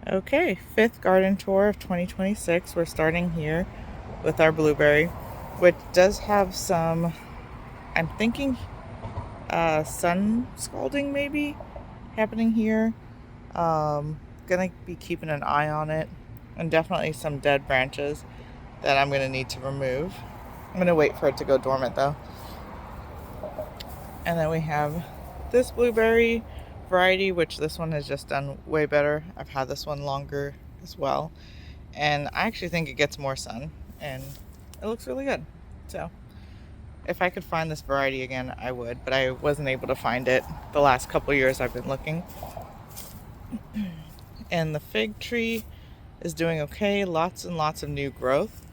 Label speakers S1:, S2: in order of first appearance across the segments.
S1: Okay, fifth garden tour of 2026. We're starting here with our blueberry, which does have some, I'm thinking, sun scalding maybe happening here. Gonna be keeping an eye on it, and definitely some dead branches that I'm gonna need to remove. I'm gonna wait for it to go dormant though. And then we have this blueberry variety, which this one has just done way better. I've had this one longer as well, and I actually think it gets more sun and it looks really good. So if I could find this variety again, I would, but I wasn't able to find it the last couple years I've been looking. And the fig tree is doing okay. Lots and lots of new growth,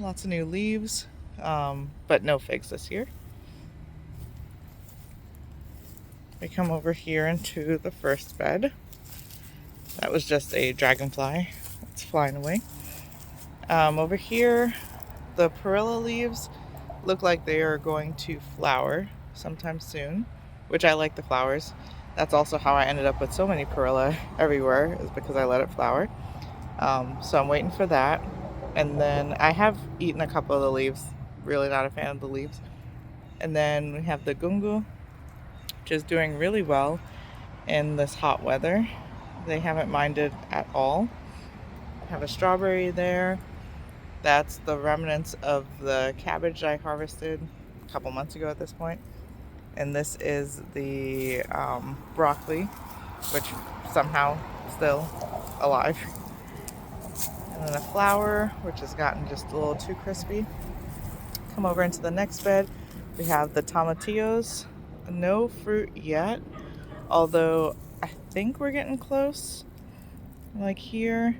S1: lots of new leaves, but no figs this year. We come over here into the first bed. That was just a dragonfly. It's flying away. Over here, the perilla leaves look like they are going to flower sometime soon, which I like the flowers. That's also how I ended up with so many perilla everywhere, is because I let it flower. So I'm waiting for that. And then I have eaten a couple of the leaves. Really not a fan of the leaves. And then we have the gungu, which is doing really well in this hot weather. They haven't minded at all. Have a strawberry there. That's the remnants of the cabbage I harvested a couple months ago at this point. And this is the broccoli, which somehow still alive. And then a flower, which has gotten just a little too crispy. Come over into the next bed. We have the tomatillos. No fruit yet, although I think we're getting close. Like here,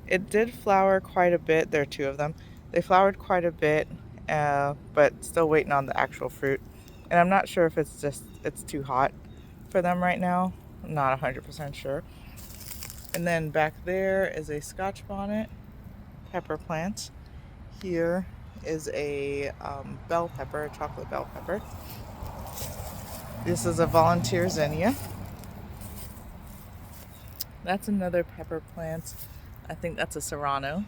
S1: it did flower quite a bit. There are two of them. They flowered quite a bit, but still waiting on the actual fruit. And I'm not sure if it's too hot for them right now. I'm not 100% sure. And then back there is a Scotch bonnet pepper plant. Here is a bell pepper, a chocolate bell pepper. This is a volunteer zinnia. That's another pepper plant. I think that's a serrano.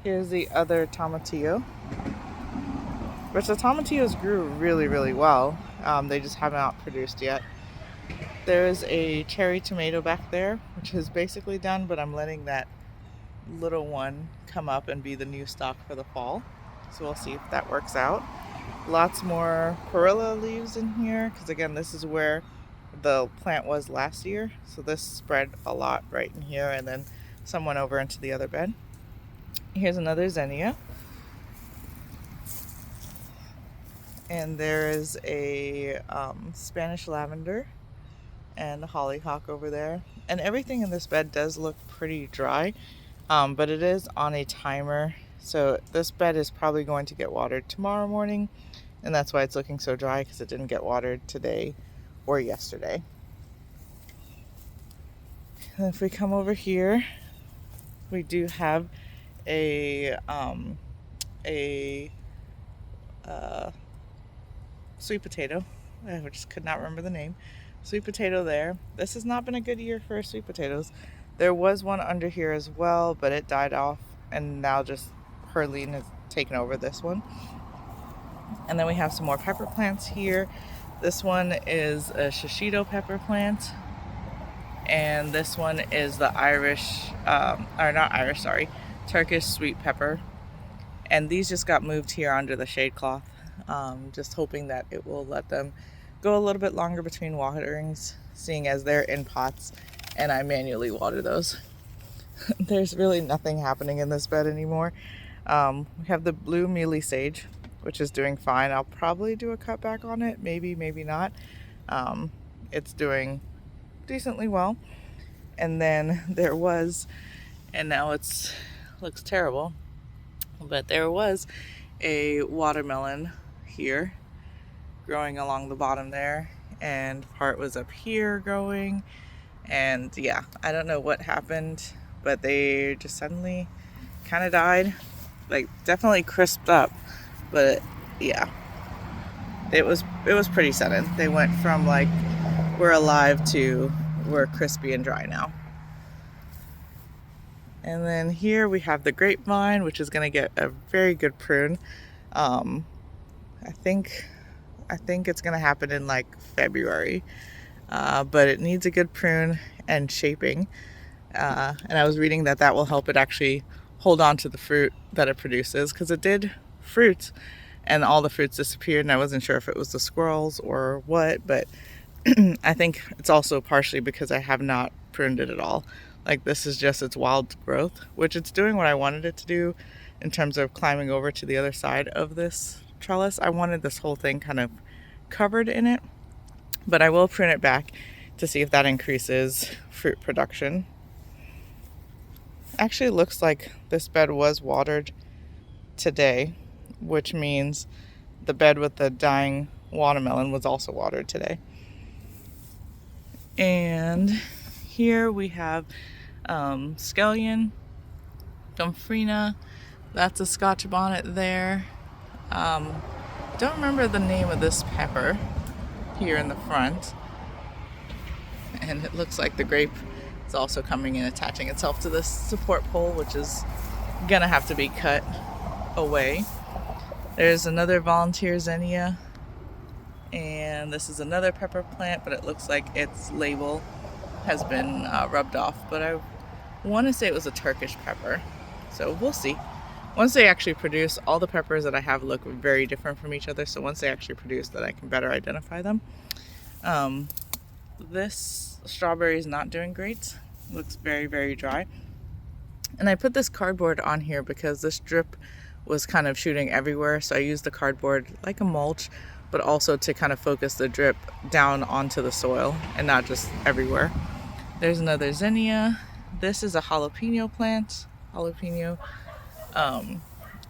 S1: Here's the other tomatillo, which the tomatillos grew really, really well. They just have not produced yet. There's a cherry tomato back there, which is basically done, but I'm letting that little one come up and be the new stock for the fall. So we'll see if that works out. Lots more perilla leaves in here, because again, this is where the plant was last year. So this spread a lot right in here, and then some went over into the other bed. Here's another zinnia. And there is a Spanish lavender and a hollyhock over there. And everything in this bed does look pretty dry, but it is on a timer. So this bed is probably going to get watered tomorrow morning, and that's why it's looking so dry, because it didn't get watered today or yesterday. And if we come over here, we do have a sweet potato. I just could not remember the name. Sweet potato there. This has not been a good year for sweet potatoes. There was one under here as well, but it died off, and now just Herline has taken over this one. And then we have some more pepper plants here. This one is a shishito pepper plant, and this one is the Turkish sweet pepper. And these just got moved here under the shade cloth. Just hoping that it will let them go a little bit longer between waterings, seeing as they're in pots and I manually water those. There's really nothing happening in this bed anymore. We have the blue mealy sage, which is doing fine. I'll probably do a cutback on it, maybe not. It's doing decently well. And then there was, and now it's looks terrible, but there was a watermelon here growing along the bottom there, and part was up here growing, and yeah, I don't know what happened, but they just suddenly kind of died. Like, definitely crisped up, but yeah, it was pretty sudden. They went from like we're alive to we're crispy and dry now. And then here we have the grapevine, which is going to get a very good prune. I think it's going to happen in like February, but it needs a good prune and shaping. And I was reading that will help it actually hold on to the fruit that it produces, because it did fruit and all the fruits disappeared, and I wasn't sure if it was the squirrels or what, but I think it's also partially because I have not pruned it at all. Like, this is just its wild growth, which it's doing what I wanted it to do in terms of climbing over to the other side of this trellis. I wanted this whole thing kind of covered in it, but I will prune it back to see if that increases fruit production. Actually, it looks like this bed was watered today, which means the bed with the dying watermelon was also watered today. And here we have scallion, gomphrena. That's a Scotch bonnet there. Don't remember the name of this pepper here in the front. And it looks like the grape is also coming and attaching itself to this support pole, which is gonna have to be cut away. There's another volunteer zinnia, and this is another pepper plant, but it looks like its label has been rubbed off, but I want to say it was a Turkish pepper, so we'll see. Once they actually produce, all the peppers that I have look very different from each other, so once they actually produce, then I can better identify them. This strawberry is not doing great. It looks very, very dry. And I put this cardboard on here because this drip was kind of shooting everywhere, so I used the cardboard like a mulch, but also to kind of focus the drip down onto the soil and not just everywhere. There's another zinnia. This is a jalapeno plant.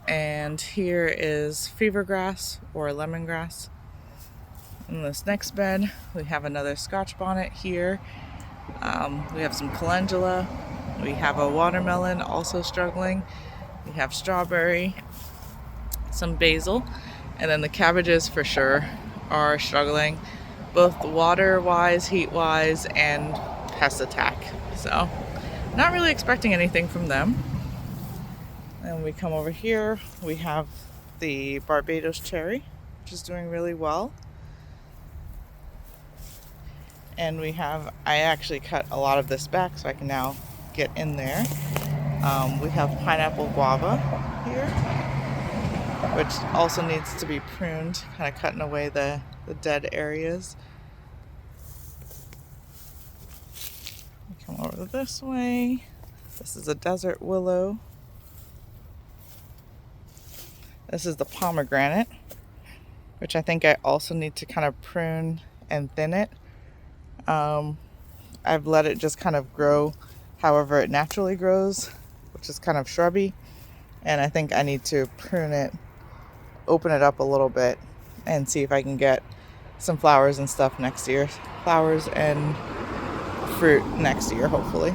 S1: And here is fever grass or lemongrass. In this next bed, we have another Scotch bonnet here. We have some calendula. We have a watermelon also struggling. We have strawberry, some basil, and then the cabbages for sure are struggling, both water-wise, heat-wise, and pest attack. So, not really expecting anything from them. And we come over here, we have the Barbados cherry, which is doing really well. And I actually cut a lot of this back so I can now get in there. We have pineapple guava here, which also needs to be pruned, kind of cutting away the dead areas. Come over this way. This is a desert willow. This is the pomegranate, which I think I also need to kind of prune and thin it. I've let it just kind of grow however it naturally grows, which is kind of shrubby, and I think I need to prune it, open it up a little bit, and see if I can get some flowers and stuff next year. Flowers and fruit next year, hopefully.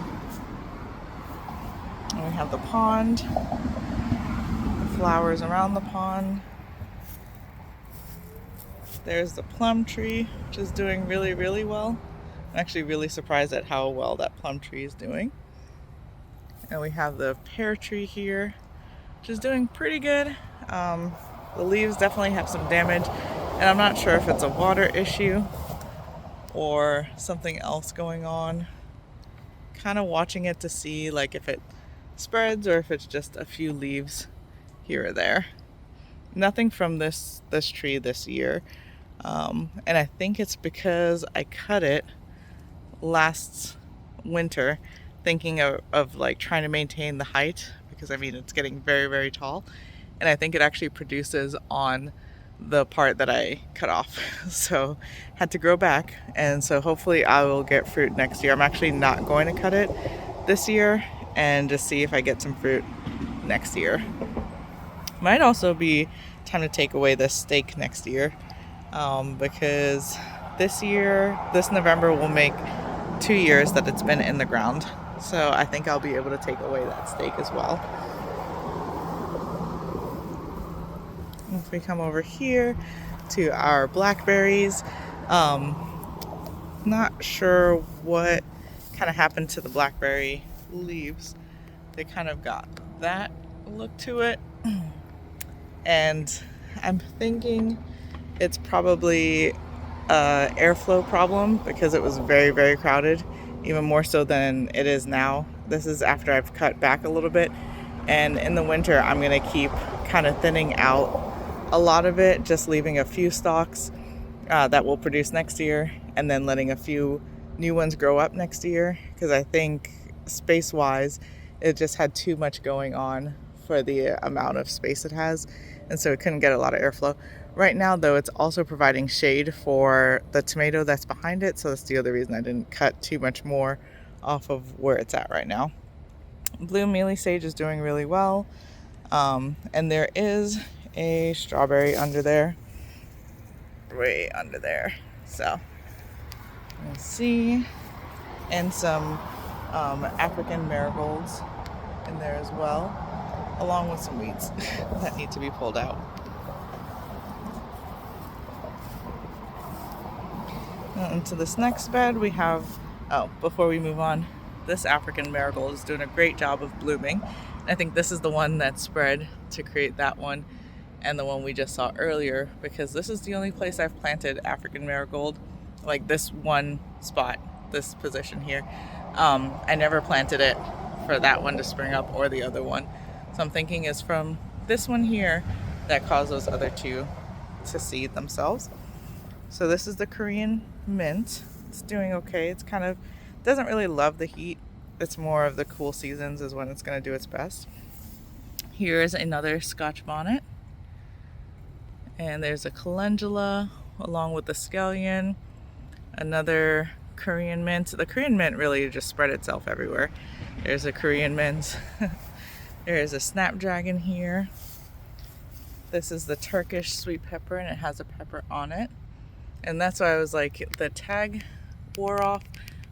S1: And we have the pond, the flowers around the pond. There's the plum tree, which is doing really, really well. I'm actually really surprised at how well that plum tree is doing. And we have the pear tree here, which is doing pretty good. The leaves definitely have some damage, and I'm not sure if it's a water issue or something else going on. Kind of watching it to see like if it spreads or if it's just a few leaves here or there. Nothing from this tree this year. And I think it's because I cut it last winter thinking of like trying to maintain the height, because I mean it's getting very, very tall, and I think it actually produces on the part that I cut off. So had to grow back, and so hopefully I will get fruit next year. I'm actually not going to cut it this year and just see if I get some fruit next year. Might also be time to take away this stake next year, because this November will make 2 years that it's been in the ground. So I think I'll be able to take away that stake as well. If we come over here to our blackberries, Not sure what kind of happened to the blackberry leaves. They kind of got that look to it. And I'm thinking it's probably a airflow problem because it was very, very crowded, even more so than it is now. This is after I've cut back a little bit. And in the winter, I'm going to keep kind of thinning out a lot of it, just leaving a few stalks that will produce next year, and then letting a few new ones grow up next year, because I think space-wise, it just had too much going on for the amount of space it has, and so it couldn't get a lot of airflow. Right now, though, it's also providing shade for the tomato that's behind it, so that's the other reason I didn't cut too much more off of where it's at right now. Blue mealy sage is doing really well, and there is a strawberry under there, way under there, so we'll see, and some African marigolds in there as well, along with some weeds that need to be pulled out. Into this next bed we have, before we move on, this African marigold is doing a great job of blooming. I think this is the one that spread to create that one and the one we just saw earlier, because this is the only place I've planted African marigold, like this one spot, this position here. I never planted it for that one to spring up or the other one. So I'm thinking it's from this one here that caused those other two to seed themselves. So this is the Korean mint. It's doing okay. It's kind of doesn't really love the heat. It's more of the cool seasons is when it's going to do its best. Here is another Scotch bonnet. And there's a calendula along with the scallion. Another Korean mint. The Korean mint really just spread itself everywhere. There's a Korean mint. There is a snapdragon here. This is the Turkish sweet pepper, and it has a pepper on it. And that's why I was like, the tag wore off,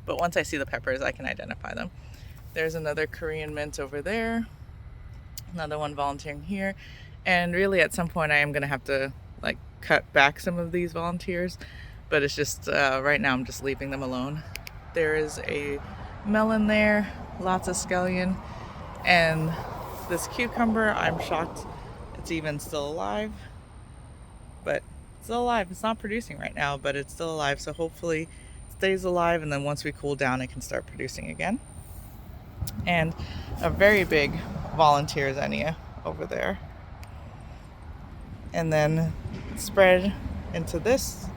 S1: but once I see the peppers, I can identify them. There's another Korean mint over there. Another one volunteering here. And really at some point I am going to have to like cut back some of these volunteers, but it's just right now I'm just leaving them alone. There is a melon there, lots of scallion, and this cucumber, I'm shocked it's even still alive, but it's still alive. It's not producing right now, but it's still alive, so hopefully it stays alive, and then once we cool down it can start producing again. And a very big volunteer zinnia over there. And then spread into this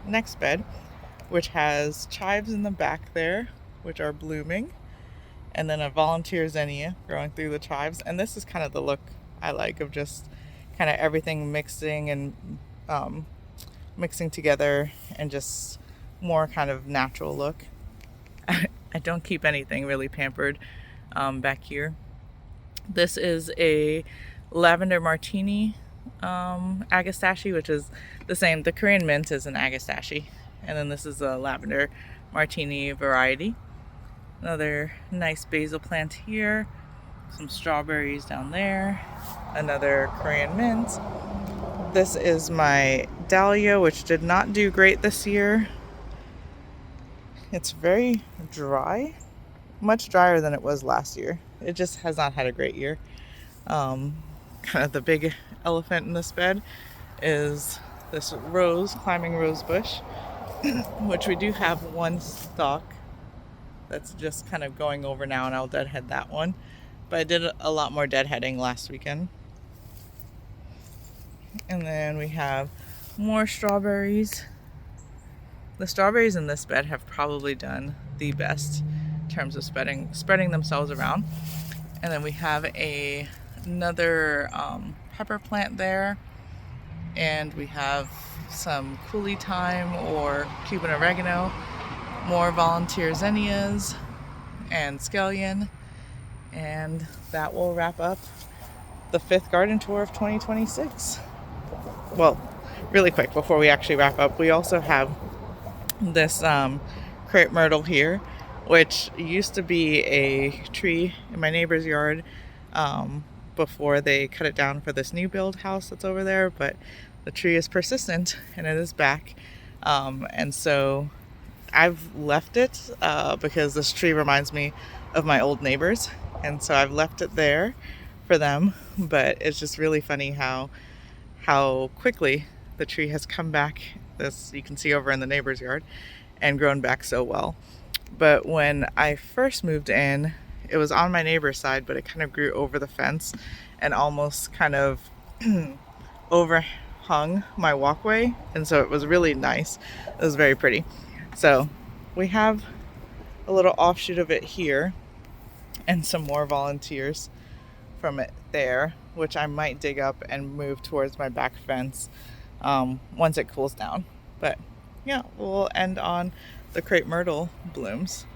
S1: next bed, which has chives in the back there, which are blooming, and then a volunteer zinnia growing through the chives. And this is kind of the look I like, of just kind of everything mixing and mixing together, and just more kind of natural look. I don't keep anything really pampered back here. This is a lavender martini agastache, which is the same. The Korean mint is an agastache, and then this is a lavender martini variety. Another nice basil plant here, some strawberries down there, another Korean mint. This is my dahlia, which did not do great this year. It's very dry, much drier than it was last year. It just has not had a great year. Kind of the big elephant in this bed is this climbing rose bush, which we do have one stalk that's just kind of going over now, and I'll deadhead that one. But I did a lot more deadheading last weekend. And then we have more strawberries. The strawberries in this bed have probably done the best in terms of spreading themselves around. And then we have another pepper plant there, and we have some coulis thyme or Cuban oregano, more volunteer zinnias and scallion, and that will wrap up the 5th garden tour of 2026. Well, really quick before we actually wrap up, we also have this crepe myrtle here, which used to be a tree in my neighbor's yard before they cut it down for this new build house that's over there, but the tree is persistent and it is back, and so I've left it because this tree reminds me of my old neighbors, and so I've left it there for them. But it's just really funny how quickly the tree has come back. This you can see over in the neighbor's yard, and grown back so well. But when I first moved in, it was on my neighbor's side, but it kind of grew over the fence and almost kind of overhung my walkway, and so it was really nice. It was very pretty. So we have a little offshoot of it here and some more volunteers from it there, which I might dig up and move towards my back fence once it cools down. But yeah, we'll end on the crepe myrtle blooms.